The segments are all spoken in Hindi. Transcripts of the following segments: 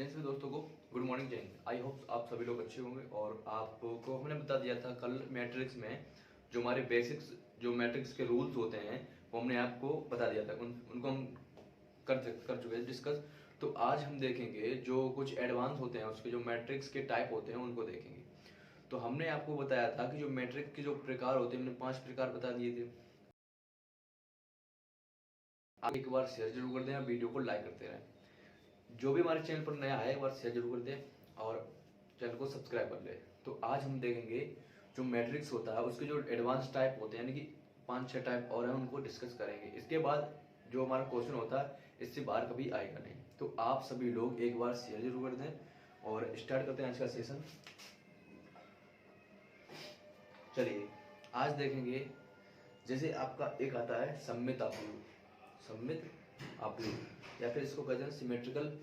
जय श्री दोस्तों को गुड मॉर्निंग जय हिंद। आई होप आप सभी लोग अच्छे होंगे। और आपको हमने बता दिया था कल मैट्रिक्स में जो हमारे बेसिक्स जो मैट्रिक्स के रूल्स होते हैं वो हमने आपको बता दिया था। उनको हम कर चुके हैं डिस्कस। तो आज हम देखेंगे जो कुछ एडवांस होते हैं उसके जो मैट्रिक्स के टाइप होते हैं उनको देखेंगे। तो हमने आपको बताया था कि जो मैट्रिक्स के जो प्रकार होते हैं हमने 5 प्रकार बता दिए थे। आप एक बार शेयर जरूर कर दें, वीडियो को लाइक करते रहें। जो भी हमारे चैनल पर नया है एक बार शेयर जरूर कर दें और चैनल को सब्सक्राइब कर ले। तो आज हम देखेंगे जो मैट्रिक्स होता है उसके जो एडवांस टाइप होते हैं, यानी कि 5-6 टाइप और हैं, उनको डिस्कस करेंगे। इसके बाद जो हमारा क्वेश्चन होता है इससे बाहर कभी आएगा नहीं। तो आप सभी लोग एक बार शेयर जरूर कर दें और स्टार्ट करते हैं आज का सेशन। चलिए आज देखेंगे, जैसे आपका एक आता है सममित आपलूट या फिर इसको कहते हैं सिमेट्रिकल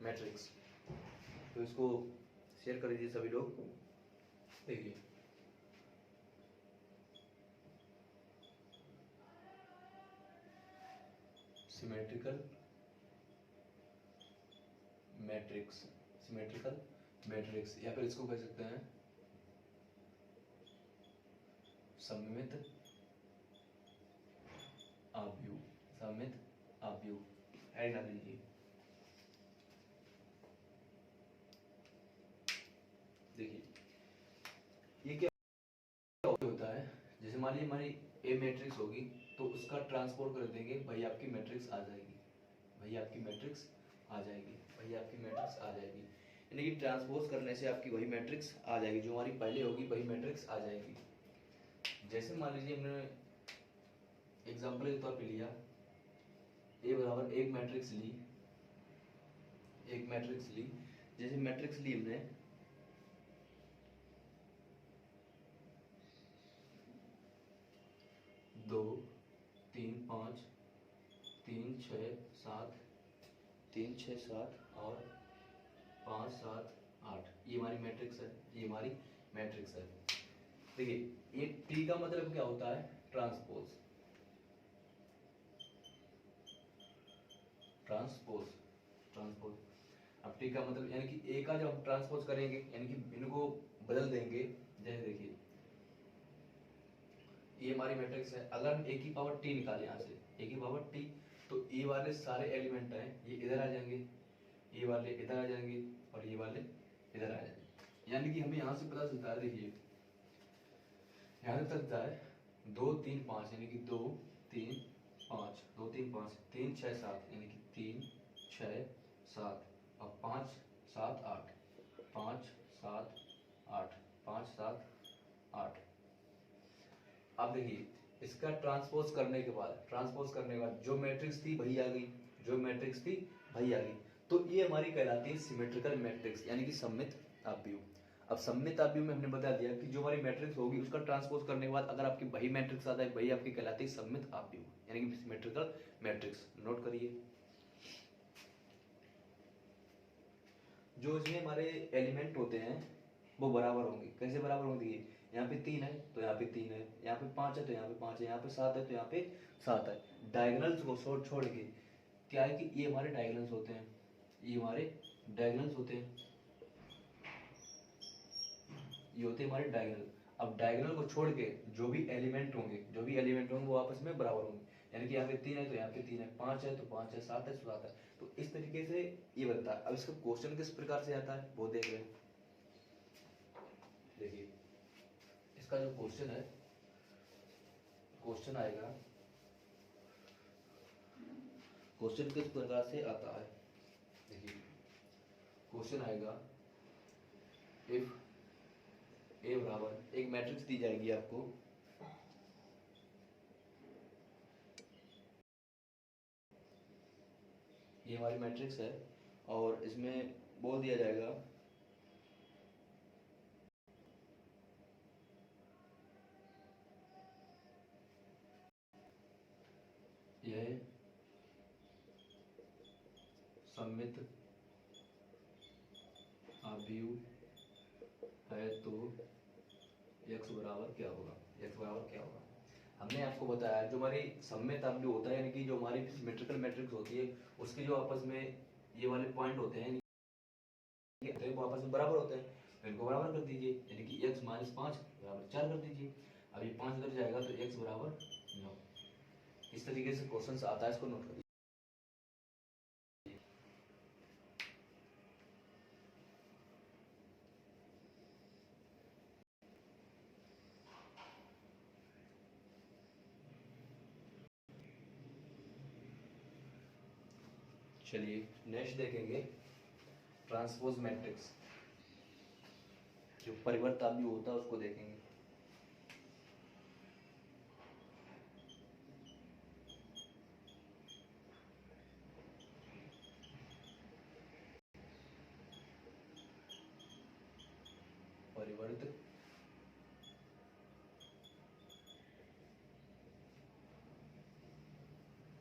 मैट्रिक्स। तो इसको शेयर कर दीजिए सभी लोग। देखिए सिमेट्रिकल मैट्रिक्स या फिर इसको कह सकते हैं सममित आव्यूह ऐड डाल दीजिए। देखिए ये क्या होता है, जैसे मान लीजिए हमारी ए मैट्रिक्स होगी तो उसका ट्रांसपोर्ट कर देंगे, भाई आपकी मैट्रिक्स आ जाएगी, भाई आपकी मैट्रिक्स आ जाएगी, भाई आपकी मैट्रिक्स आ जाएगी। यानी कि ट्रांसपोज करने से आपकी वही मैट्रिक्स आ जाएगी, जो हमारी पहले होगी वही मैट्रिक्स आ जाएगी। जैसे मान लीजिए हमने एग्जांपल के तौर पे लिया ए बराबर एक मैट्रिक्स ली। जैसे मैट्रिक्स ली हमने 2 3 5 3 6 7 3 6 7 और 5 7 8, ये हमारी मैट्रिक्स है, ये हमारी मैट्रिक्स है। देखिए ये टी का मतलब क्या होता है, ट्रांसपोज। अब टी का मतलब यानी कि ए का जब हम ट्रांसपोज करेंगे यानी कि इनको बदल देंगे। जैसे देखिए ये हमारी मैट्रिक्स है, अगर हम ए की पावर टी निकालें यहाँ से ए की पावर टी, तो ए वाले सारे एलिमेंट हैं ये इधर आ जाएंगे, ये वाले इधर आ जाएंगे और ये वाले इधर आ जाएंगे। यानी कि हमें यहाँ से पता चलता है, देखिए यहाँ से चलता है 2 3 5 यानी कि 2 3 5 2 3 5 3 6 7 यानी कि 3 6 7 और 5 7 8 5 7 8 5 7 8। अब देखिए इसका ट्रांसपोज करने के बाद जो मैट्रिक्स थी वही आ गई, तो ये हमारी कहलाती है सिमेट्रिकल मैट्रिक्स यानी कि सममित आव्यूह। अब सममित आव्यूह में हमने बता दिया कि जो हमारी मैट्रिक्स होगी उसका ट्रांसपोज करने के बाद अगर आपकी वही मैट्रिक्स आता है वही आपकी कहलाती है सममित आव्यूह यानी कि सिमेट्रिकल मैट्रिक्स। नोट करिए, जो इसमें हमारे एलिमेंट होते हैं वो बराबर होंगे। कैसे बराबर होंगे, यहाँ पे 3 है तो यहाँ पे 3 है, यहाँ पे 5 है तो यहाँ पे 5 है, यहाँ पे 7 है तो यहाँ पे 7 है। डायगोनल्स को छोड़ के क्या है कि ये हमारे डायगोनल्स होते हैं, ये हमारे डायगोनल्स होते हैं, ये होते हैं हमारे डायगोनल। अब डायगोनल को छोड़ के जो भी एलिमेंट होंगे वो आपस में बराबर होंगे। यानी कि यहाँ पे 3 है तो यहाँ पे 3 है, 5 है तो 5 है, 7 है तो 7 है। तो इस तरीके से ये बनता है। अब इसका क्वेश्चन किस प्रकार से आता है वो देख रहे हैं। देखिए इसका जो क्वेश्चन है, क्वेश्चन आएगा, क्वेश्चन किस प्रकार से आता है। देखिए क्वेश्चन आएगा, इफ ए बराबर एक मैट्रिक्स दी जाएगी आपको, ये हमारी मैट्रिक्स है और इसमें बोल दिया जाएगा यह सममित आव्यूह है तो x बराबर क्या होगा, हमने आपको बताया जो हमारी सममित आव्यूह होता है यानी कि जो हमारी सिमेट्रिकल मैट्रिक्स होती है उसके जो आपस में ये वाले पॉइंट होते हैं तो वो आपस में बराबर होते हैं, तो इनको बराबर कर दीजिए, यानी कि x माइनस 5 बराबर 4 कर दीजिए। अब ये 5 इधर जाएगा तो x बराबर 9। इस तरीके से क्वेश्चन आता है, इसको नोट कर लीजिए। चलिए नेक्स्ट देखेंगे ट्रांसपोज मैट्रिक्स, जो परिवर्तन होता है उसको देखेंगे। परिवर्त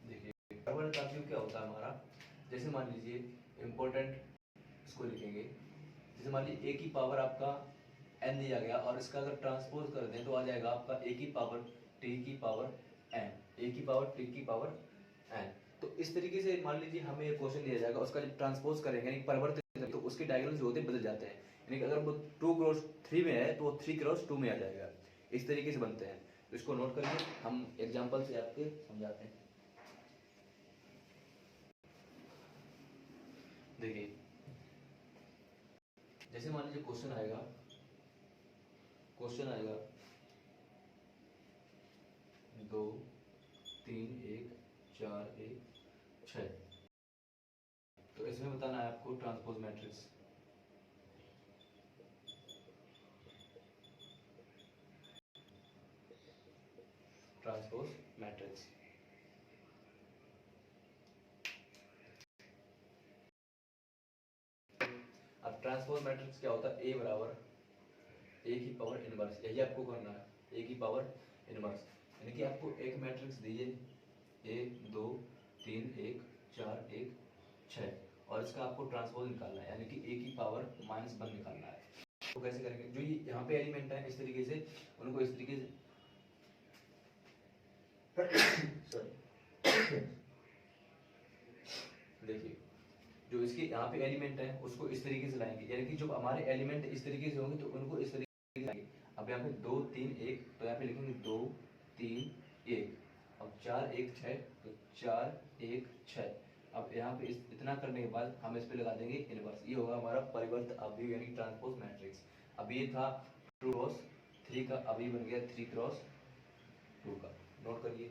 देखिए परिवर्त क्या होता है हमारा, जैसे मान लीजिए इम्पोर्टेंट इसको लिखेंगे, जैसे मान लीजिए a की पावर आपका n दिया गया और इसका अगर ट्रांसपोज कर दें तो आ जाएगा आपका a की पावर t की पावर n, a की पावर t की पावर n। तो इस तरीके से मान लीजिए हमें एक क्वेश्चन दिया जाएगा, उसका जब ट्रांसपोज करेंगे यानी परिवर्तित तो उसके डायगोनल जो होते हैं बदल जाते हैं, यानी कि अगर वो 2 क्रॉस 3 में है तो वो 3 क्रॉस 2 में आ जाएगा। इस तरीके से बनते हैं, तो इसको नोट करिए, हम एग्जांपल से आपके समझाते हैं। देखिए जैसे मान लीजिए क्वेश्चन आएगा 2 3 1 4 1 6, तो इसमें बताना है आपको ट्रांसपोज मैट्रिक्स। ट्रांसपोज मैट्रिक्स अब ट्रांसपोज मैट्रिक्स क्या होता है, a बराबर a की पावर इनवर्स, यही आपको करना है, a की पावर इनवर्स, यानी कि आपको एक मैट्रिक्स दीजिए 1 2 3 1 4 1 6 और इसका आपको ट्रांसपोज निकालना है, यानी कि a की पावर -1 निकालना है। तो कैसे करेंगे, जो ये यहाँ पे एलिमेंट है इस तरीके से उनको इस तरीके से देखिए जो इसके यहाँ पे एलिमेंट है उसको इस तरीके से लाएंगे, यानी कि जब हमारे एलिमेंट इस तरीके से होंगे तो उनको इस तरीके से लाएंगे। अब यहाँ पे 2 3 1 तो यहाँ पे लिखेंगे 2 3 1, अब 4 1 6 तो 4 1 6। अब यहाँ पे इतना करने के बाद हम इस पे लगा देंगे इनवर्स, ये होगा हमारा परिवर्त अवयव यानी ट्रांसपोज मैट्रिक्स। अब ये था 2 क्रॉस 3 का, अब ये बन गया 3 क्रॉस 2 का। नोट करिए।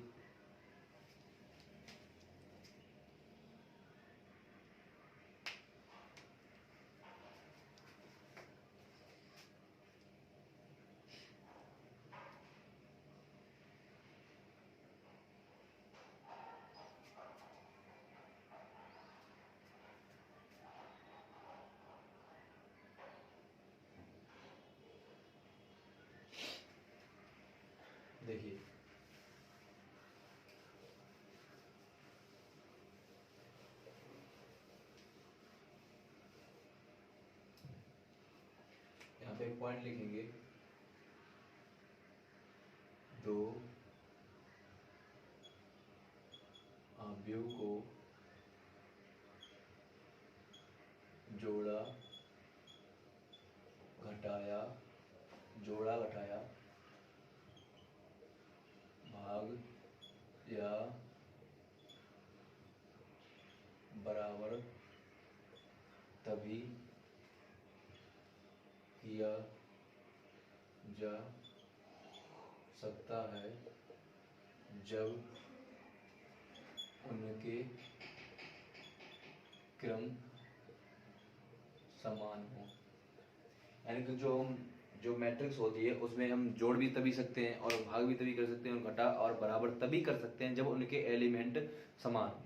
देखिए यहाँ पे एक पॉइंट लिखेंगे 2 अवयव को जोड़ा घटाया भाग या बराबर तभी किया जा सकता है जब उनके क्रम समान हो, यानी कि जो मैट्रिक्स होती है उसमें हम जोड़ भी तभी सकते हैं और भाग भी तभी कर सकते हैं और घटा और बराबर तभी कर सकते हैं जब उनके एलिमेंट समान हो,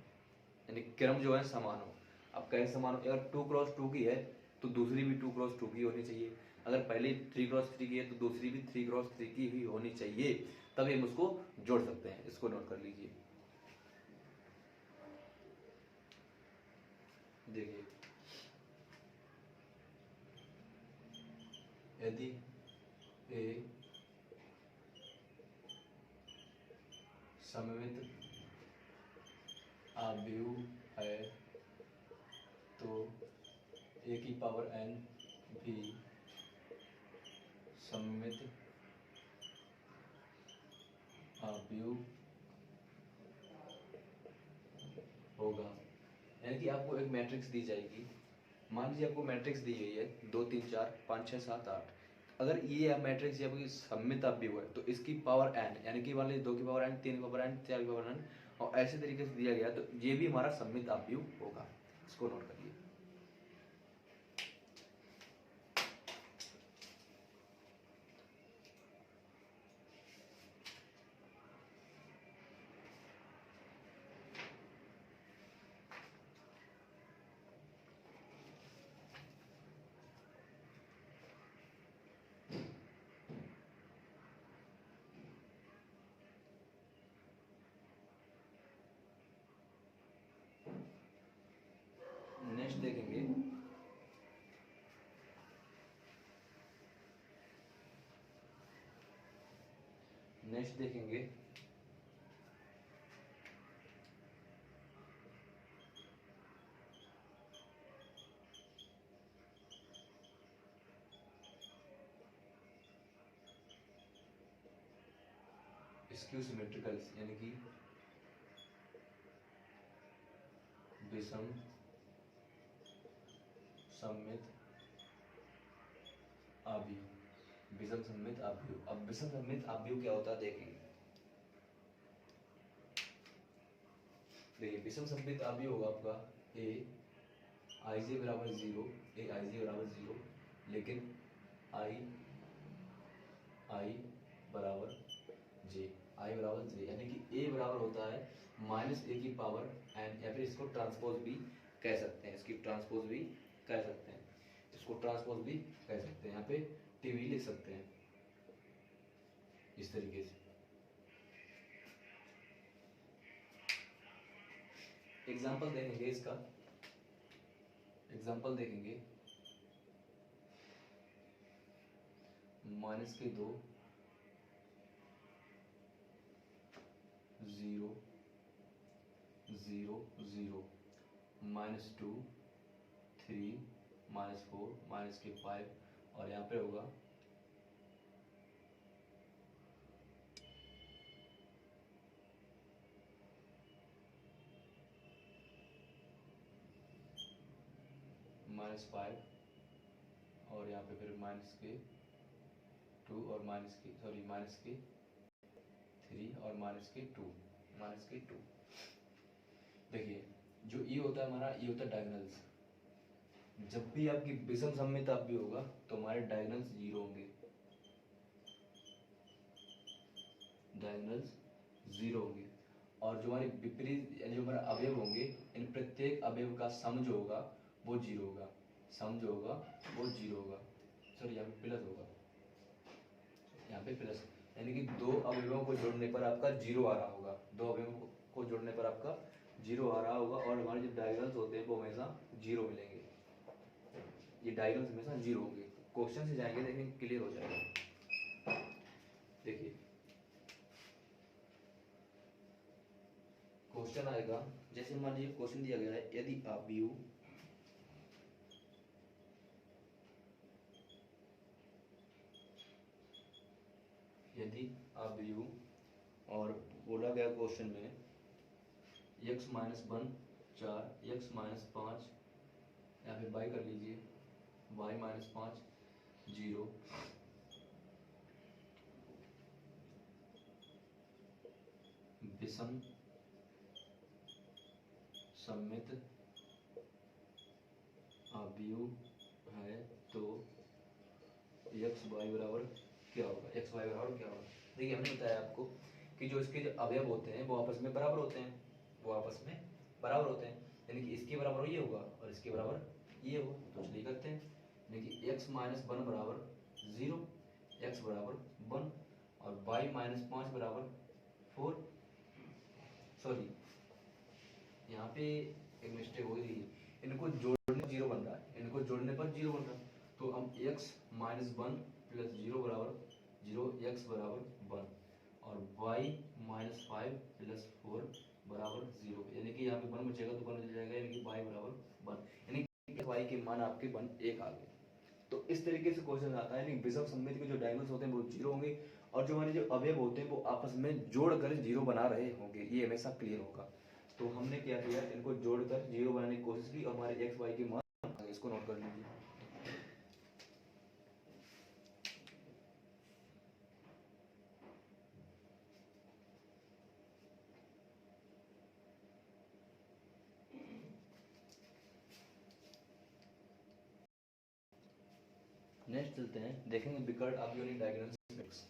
यानी क्रम जो है समान हो। अब कैसे समान हो, अगर 2 क्रॉस 2 की है तो दूसरी भी 2 क्रॉस 2 की होनी चाहिए, अगर पहली 3 क्रॉस 3 की है तो दूसरी भी 3 क्रॉस 3 की ही होनी चाहिए, तभी हम उसको जोड़ सकते हैं। इसको नोट कर लीजिए। देखिए यदि ए सममित अवयव है तो ए की पावर n भी सममित अवयव होगा। यानी कि आपको एक मैट्रिक्स दी जाएगी, मान लीजिए आपको मैट्रिक्स दी गई है 2 3 4 5 6 7 8। अगर ये मैट्रिक्स जब सममित अवयव है तो इसकी पावर n, यानी कि मान लीजिए 2 की पावर n, 3 की पावर n, 4 की पावर n, और ऐसे तरीके से दिया गया तो ये भी हमारा सममित अवयव होगा। इसको नोट करिए। नेक्स्ट देखेंगे स्क्यू सिमेट्रिकल्स, यानी कि विषम सममित अवयव। विषम सममित अवयव, अब विषम सममित अवयव क्या होता है देखेंगे। देखिए विषम सममित अवयव होगा आपका ए आई जे बराबर 0, ए आई जे बराबर 0, लेकिन आई आई बराबर जे, आई बराबर जे, यानी कि ए बराबर होता है माइनस ए की पावर एन, या फिर इसको ट्रांसपोज भी कह सकते हैं, इसकी ट्रांसपोज भी कह सकते हैं, इसको ट्रांसपोज भी कह सकते हैं, यहाँ पे टीवी लिख सकते हैं इस तरीके से। एग्जाम्पल देखेंगे इसका, एग्जाम्पल देखेंगे माइनस के 2 0 0 0, माइनस 2 3, माइनस 4, माइनस के 5, और यहाँ पे होगा -5, और यहाँ पे फिर माइनस के 2 और माइनस के 3 और माइनस के 2। देखिए जो ये होता है हमारा, ये होता है डायगोनल्स। जब भी आपकी विषम सममित अवयव होगा तो हमारे डायगोनल्स 0 होंगे, डायगोनल्स 0 होंगे, और जो हमारे विपरीत यानी जो हमारे अवयव होंगे, इन प्रत्येक अवयव का सम जो होगा वो 0 होगा, सम जो होगा वो 0 होगा। सॉरी यहाँ पे प्लस होगा, यहाँ पे प्लस, यानी कि 2 अवयवों को जोड़ने पर आपका 0 आ रहा होगा, 2 अवयवों को जोड़ने पर आपका 0 आ रहा होगा, और हमारे जो डायगोनल्स होते हैं वो हमेशा 0 मिलेंगे, ये डायगोनल्स हमेशा 0 होंगे। क्वेश्चन से जाएंगे देखें क्लियर हो जाएगा। देखिए क्वेश्चन आएगा, जैसे मान लीजिए क्वेश्चन दिया गया है, यदि अवयव और बोला गया क्वेश्चन में x -1 4, x -5, यहाँ पे बाई कर लीजिए, y -5 0, विषम सममित अवयव है तो x y बराबर क्या होगा, x y बराबर क्या होगा। देखिए हमने बताया आपको कि जो इसके जो अवयव होते हैं वो आपस में बराबर होते हैं, वो आपस में बराबर होते हैं, यानी कि इसके बराबर ये होगा और इसके बराबर ये होगा, तो चलिए करते हैं। यानी कि x -1 बराबर 0, x बराबर 1, और y -5 बराबर 4। सॉरी यहाँ पे एक मिस्टेक हो गई, इनको जोड़ने पर 0 बन रहा है, इनको जोड़ने पर 0 बन रहा है, तो हम x -1 + 0 बराबर 0, x बराबर 1, और y -5 + 4 बराबर 0, यानी कि यहाँ पे 1 बचेगा तो 1 बच जाएगा, यानी कि y बराबर 1, यानी वाई के मान आपके 1 आ गए। तो इस तरीके से क्वेश्चन आता है, विषम सममिति के जो डायगोनल्स होते हैं वो 0 होंगे और जो हमारे जो अवयव होते हैं वो आपस में जोड़कर 0 बना रहे होंगे, ये हमेशा क्लियर होगा। तो हमने क्या किया, इनको जोड़कर 0 बनाने की कोशिश की और हमारे एक्स वाई के मान, इसको नोट कर लीजिए। नेक्स्ट चलते हैं, देखेंगे विकर्ण अवयवी डायगोनल मैट्रिक्स।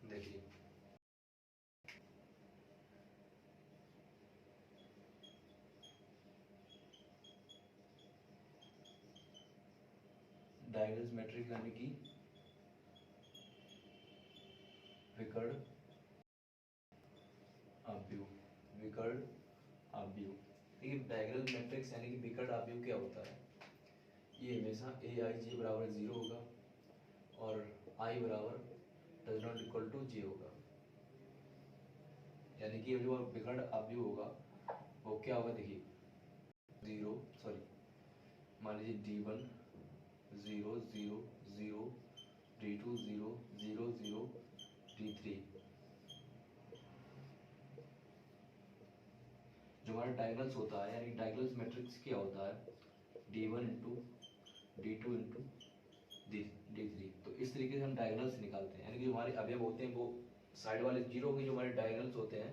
देखिए डायगोनल मैट्रिक्स यानी कि विकर्ण अवयव, विकर्ण अवयव। देखिए डायगोनल मैट्रिक्स यानी कि विकर्ण अवयव क्या होता है, ये हमेशा ए आई जे बराबर 0 होगा और आई बराबर डज नॉट इक्वल टू जे होगा। यानी कि जो विकर्ण अवयव होगा वो क्या होगा, देखिए 0 सॉरी मान लीजिए D1 0 0 0, D2 0 0 0, D3। जो हमारा डायगोनल्स होता है यानी डायगोनल्स मैट्रिक्स क्या होता है, D1 into D2 into D3। तो इस तरीके से हम डायगोनल्स निकालते हैं, यानी कि जो हमारे अवयव होते हैं वो साइड वाले 0 के जो हमारे डायगोनल्स होते हैं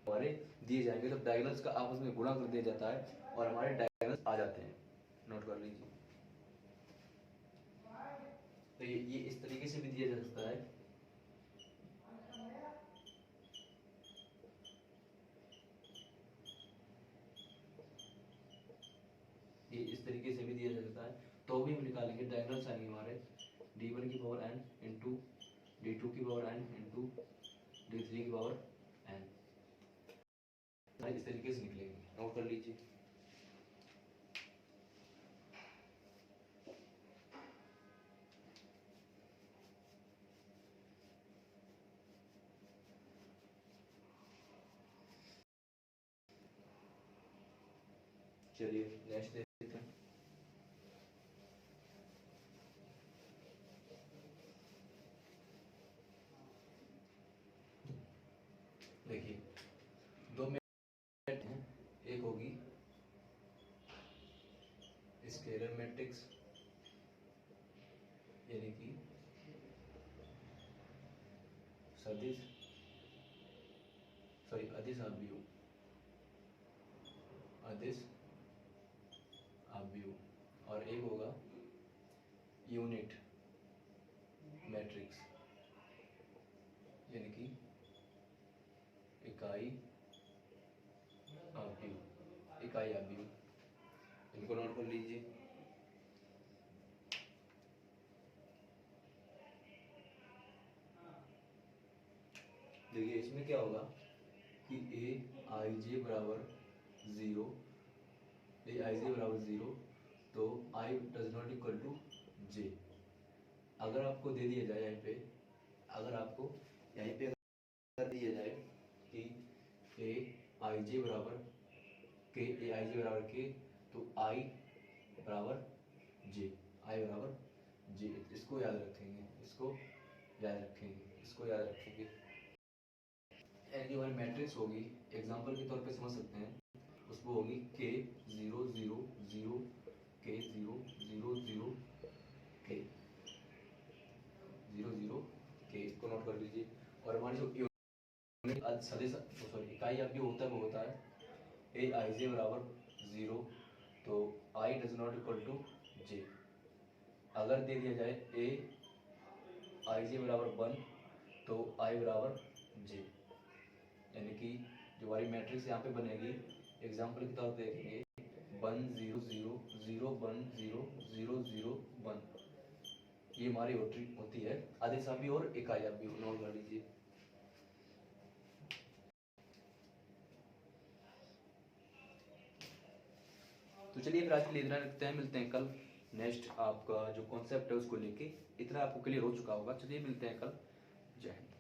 हमारे दिए जाएंगे, तो डायगोनल्स का आपस में गुणा कर दिया जाता है और हमारे डायगोनल्स आ जाते हैं। नोट कर लीजिए। तो ये इस तरीके से भी दिया जा सकता है, ये इस तरीके से भी दिया जा सकता है। तो भी हम निकालेंगे डायगोनल्स आएंगे हमारे D1 की पावर n इंटू D2 की पावर n इंटू D3 की पावर n, इस तरीके से निकलेंगे। नोट कर लीजिए। चलिए नेक्स्ट देखते हैं। देखिए दो मैट्रिक्स हैं, एक होगी स्केलर मैट्रिक्स यानी कि सदिश सॉरी अदिश अवयव, अदिश अवयव, और एक होगा यूनिट मैट्रिक्स यानी कि इकाई अवयव, इकाई अवयव। इनको नोट कर लीजिए। देखिए इसमें क्या होगा कि ए आई जे बराबर 0, ए आई जे बराबर 0, तो I does not equal to J. अगर आपको दे दिया जाए यहाँ पे, अगर आपको यहाँ पे कर दिया जाए कि ए आई जे बराबर के, ए आई जे बराबर के, तो आई बराबर जे, आई बराबर जे, इसको याद रखेंगे, इसको याद रखेंगे, इसको याद रखेंगे। यानी हमारी मैट्रिक्स होगी, एग्जांपल के तौर पे समझ सकते हैं, उसको होगी के 0 0 0 के 0 0 0 के 0 0 के, इसको नोट कर लीजिए। और हमारी जो यूनिट सदिश सॉरी इकाई अवयव होता है वो होता है ए आई जे बराबर 0, तो I does not equal to J. अगर दे दिया जाए ए आई जे बराबर 1, तो आई बराबर जे, यानी कि जो हमारी मैट्रिक्स यहाँ पे बनेगी एग्जाम्पल के तौर पे देखेंगे 1 0 0 0 1 0 0 0 1, ये हमारी होती है आदिश अवयव और इकाई अवयव। नोट कर लीजिए। तो चलिए फिर आज के लिए इतना रखते हैं, मिलते हैं कल। नेक्स्ट आपका जो कॉन्सेप्ट है उसको लेके इतना आपको क्लियर हो चुका होगा। चलिए मिलते हैं कल। जय हिंद।